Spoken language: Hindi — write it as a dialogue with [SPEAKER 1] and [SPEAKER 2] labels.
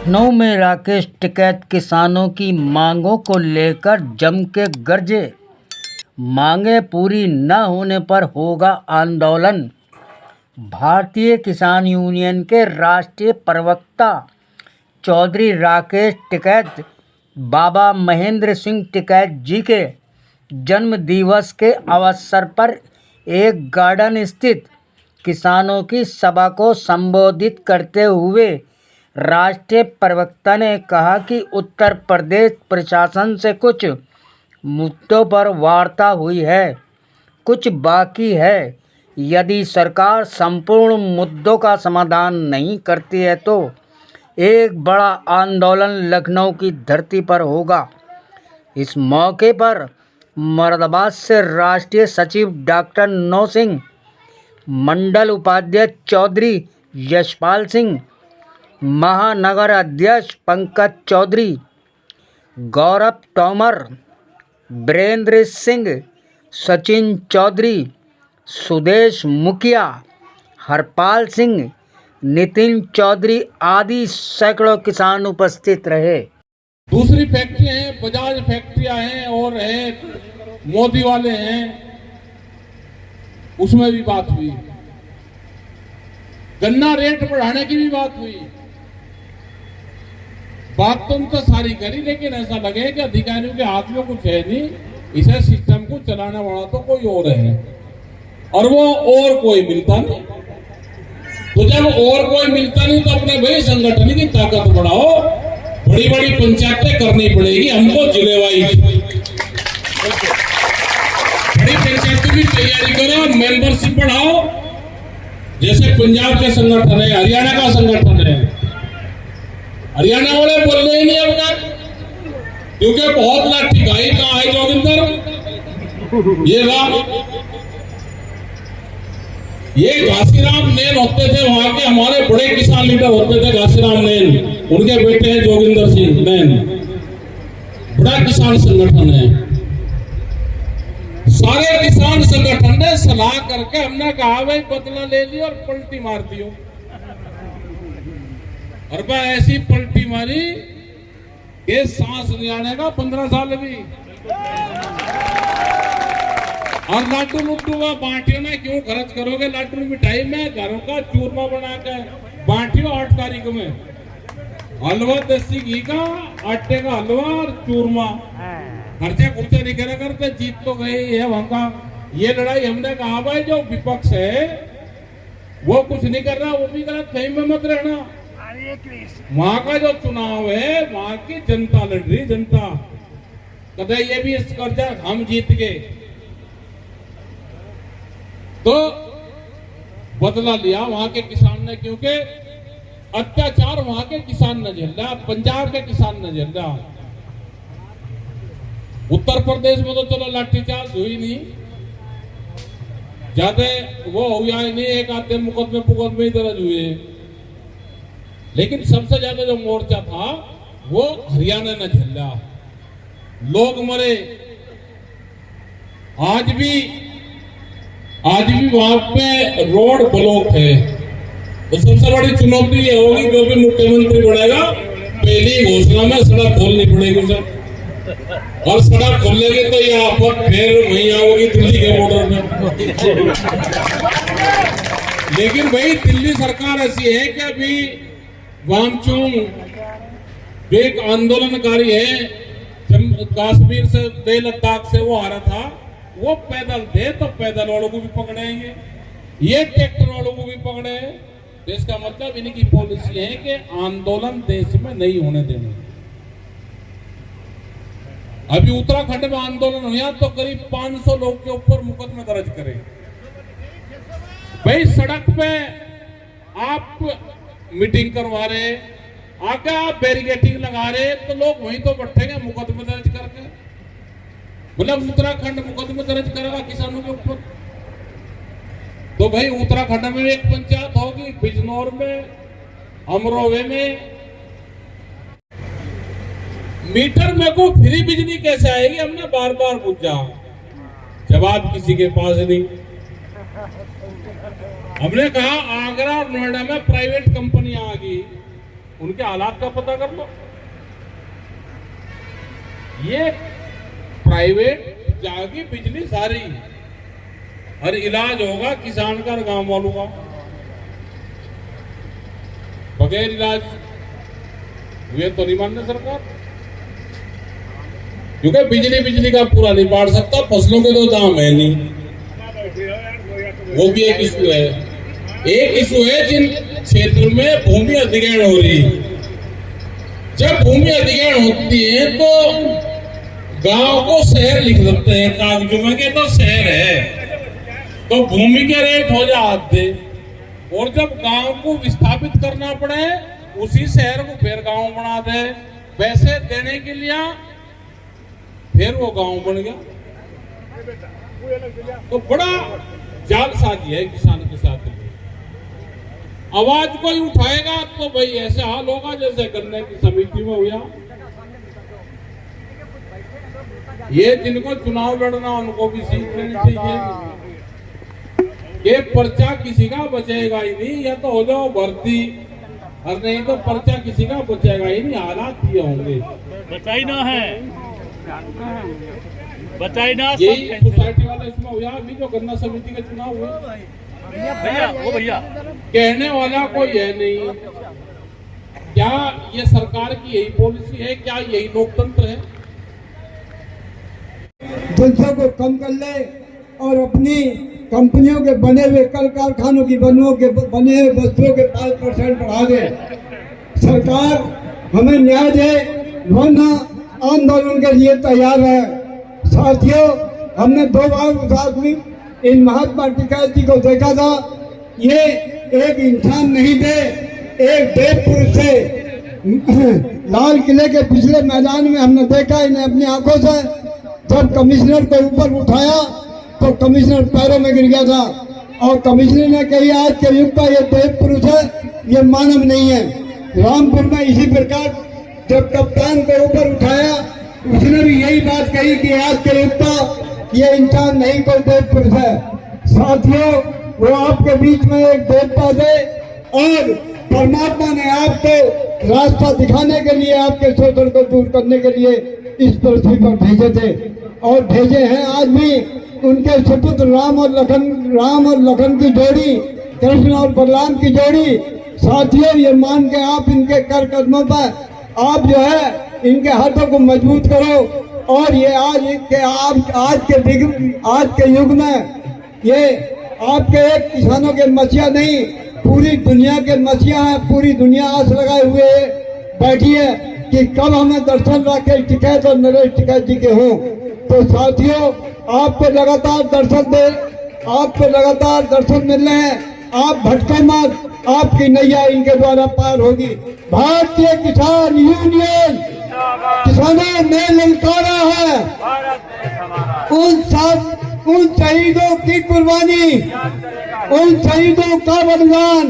[SPEAKER 1] लखनऊ में राकेश टिकैत किसानों की मांगों को लेकर जम के गरजे। मांगे पूरी न होने पर होगा आंदोलन। भारतीय किसान यूनियन के राष्ट्रीय प्रवक्ता चौधरी राकेश टिकैत बाबा महेंद्र सिंह टिकैत जी के जन्म दिवस के अवसर पर एक गार्डन स्थित किसानों की सभा को संबोधित करते हुए राष्ट्रीय प्रवक्ता ने कहा कि उत्तर प्रदेश प्रशासन से कुछ मुद्दों पर वार्ता हुई है, कुछ बाकी है। यदि सरकार संपूर्ण मुद्दों का समाधान नहीं करती है तो एक बड़ा आंदोलन लखनऊ की धरती पर होगा। इस मौके पर मुरादाबाद से राष्ट्रीय सचिव डॉक्टर नौ सिंह, मंडल उपाध्यक्ष चौधरी यशपाल सिंह, महानगर अध्यक्ष पंकज चौधरी, गौरव तोमर, वीरेंद्र सिंह, सचिन चौधरी, सुदेश मुखिया, हरपाल सिंह, नितिन चौधरी आदि सैकड़ों किसान उपस्थित रहे।
[SPEAKER 2] दूसरी फैक्ट्रियां हैं, बजाज फैक्ट्रियां हैं और है मोदी वाले हैं, उसमें भी बात हुई। गन्ना रेट बढ़ाने की भी बात हुई। बात तो उनको सारी करी, लेकिन ऐसा लगे कि अधिकारियों के हाथ में कुछ है नहीं, इसे सिस्टम को चलाने वाला तो कोई और है और वो और कोई मिलता नहीं। तो जब और कोई मिलता नहीं तो अपने भाई संगठन की ताकत बढ़ाओ, बड़ी बड़ी पंचायतें करनी पड़ेगी हमको जिले वाइज। बड़ी पंचायतों की तैयारी करो, मेंबरशिप बढ़ाओ। जैसे पंजाब का संगठन है, हरियाणा का संगठन है, हरियाणा वाले बोल रहे ही नहीं अब तक, क्योंकि बहुत लाठी भाई कहाँ है जोगिंदर, ये घासीराम नैन होते थे, वहां के हमारे बड़े किसान लीडर होते थे घासीराम नैन, उनके बेटे हैं जोगिंदर सिंह नैन। बड़ा किसान संगठन है। सारे किसान संगठन ने सलाह करके हमने कहा भाई बदला ले लियो और पलटी मार दियो, और भाई ऐसी पलटी मारी कि सांस नहीं आने का 15 साल भी। और लाडू लुड्डू का बांटियों में क्यों खर्च करोगे? लाडू मिठाई में घरों का चूरमा बना के बांटियो 8 तारीख में। हलवा देसी घी का, आटे का हलवा और चूरमा। खर्चे खुर्चे नहीं करा करते, जीत तो गई है वहां का। ये लड़ाई हमने कहा भाई जो विपक्ष है वो कुछ नहीं कर रहा, वो भी गलत फहमी में मत रहना। वहां का जो चुनाव है वहां की जनता लड़ रही, जनता कदे ये भी कर जाए हम जीत गए तो बदला लिया वहां के किसान ने, क्योंकि अत्याचार वहां के किसान न झेल रहा, पंजाब के किसान न झेल रहा। उत्तर प्रदेश में तो चलो लाठीचार्ज हुई नहीं, ज्यादा वो हुआ ही नहीं, एक आधे मुकदमे दर्ज हुए, लेकिन सबसे ज्यादा जो मोर्चा था वो हरियाणा ने झेला। लोग मरे। आज भी वहां पे रोड ब्लॉक है। तो सबसे बड़ी चुनौती ये होगी, जो भी मुख्यमंत्री बनेगा पहली घोषणा में सड़क खोलनी पड़ेगी सर, और सड़क खोलेगी तो ये आफत फिर वहीं आओगी दिल्ली के बॉर्डर में। लेकिन भाई दिल्ली सरकार ऐसी है कि अभी वामचुंग जो एक आंदोलनकारी है कश्मीर से दे लद्दाख से वो आ रहा था, वो पैदल थे तो पैदल वालों को भी पकड़ेंगे, ये ट्रैक्टर वालों को भी पकड़े। तो इसका मतलब इनकी पॉलिसी है कि आंदोलन देश में नहीं होने देने। अभी उत्तराखंड में आंदोलन हुआ तो करीब 500 लोग के ऊपर मुकदमे दर्ज करे। भाई सड़क पे आप मीटिंग करवा रहे, आगे आप बैरिकेडिंग लगा रहे, तो लोग वहीं तो बैठेंगे मुकदमे दर्ज करके। मतलब उत्तराखंड मुकदमे दर्ज करेगा किसानों के ऊपर। तो भाई उत्तराखंड में एक पंचायत होगी, बिजनौर में, अमरोहे में। मीटर में को फ्री बिजली कैसे आएगी, हमने बार बार पूछा, जवाब किसी के पास नहीं। हमने कहा आगरा और नोएडा में प्राइवेट कंपनियां आ गई, उनके हालात का पता कर लो। ये प्राइवेट जागी बिजली सारी और इलाज होगा किसान का और गांव वालों का, बगैर इलाज ये तो नहीं मानने सरकार, क्योंकि बिजली का पूरा नहीं पाड़ सकता, फसलों के तो दाम है नहीं, वो भी एक इशू है। एक इशू है जिन क्षेत्र में भूमि अधिग्रहण हो रही, जब भूमि अधिग्रहण होती है तो गांव को शहर लिख देते हैं कागजों में कि तो शहर है, तो भूमि के रेट हो जाते, और जब गांव को विस्थापित करना पड़े उसी शहर को फिर गांव बना दे, पैसे देने के लिए फिर वो गांव बन गया। तो बड़ा जालसाजी है किसान के साथ। आवाज कोई उठाएगा तो भाई ऐसे हाल होगा जैसे गन्ने की समिति में हुआ। ये जिनको चुनाव लड़ना उनको भी सीख लेनी चाहिए। ये पर्चा किसी का बचेगा ही नहीं, या तो हो जाओ भर्ती, और नहीं तो पर्चा किसी का बचेगा ही नहीं। हालात ये होंगे,
[SPEAKER 3] बताई ना है, बताई ना।
[SPEAKER 2] यही सोसाइटी वाले इसमें हुआ। अभी जो गन्ना समिति के चुनाव हुए,
[SPEAKER 3] भैया वो भैया
[SPEAKER 2] कहने वाला कोई है नहीं। क्या ये सरकार की यही पॉलिसी है? क्या यही लोकतंत्र है?
[SPEAKER 4] जनता को कम कर ले और अपनी कंपनियों के बने हुए कल कारखानों की बने हुए वस्तुओं के 5% बढ़ा दे। सरकार हमें न्याय दे, वरना आंदोलन के लिए तैयार है। साथियों, हमने 2 बार साथ में इन महात्मा टिकैत जी को देखा था। ये एक इंसान नहीं थे, एक देव पुरुष थे। लाल किले के पिछले मैदान में हमने देखा इन्हें अपनी आंखों से। जब कमिश्नर को ऊपर उठाया तो कमिश्नर पैरों में गिर गया था, और कमिश्नर ने कही आज के युग का ये देव पुरुष है, ये मानव नहीं है। रामपुर में इसी प्रकार जब कप्तान को ऊपर उठाया, उसने भी यही बात कही कि आज के युग का ये इंसान नहीं कोई देव पुरुष है। साथियों, वो आपके बीच में एक देवता थे, और परमात्मा ने आपको रास्ता दिखाने के लिए, आपके शोषण को दूर करने के लिए इस पृथ्वी पर भेजे थे, और भेजे हैं आज भी। उनके सुपुत्र राम और लखन की जोड़ी, कृष्ण और बलराम की जोड़ी। साथियों, ये मान के आप इनके कर कदमों पर आप जो है इनके हाथों को मजबूत करो, और ये आज के युग में ये आपके एक किसानों के मसीहा नहीं, पूरी दुनिया के मसीहा है। पूरी दुनिया आस लगाए हुए बैठी है कि कब हमें दर्शन राकेश टिकैत और नरेश टिकैत जी के हों। तो साथियों, आपको लगातार दर्शन मिल रहे हैं। आप भटको मत, आपकी नैया इनके द्वारा पार होगी। भारतीय किसान यूनियन किसानों ने ललकारा है उन शहीदों की कुर्बानी, उन शहीदों का बलिदान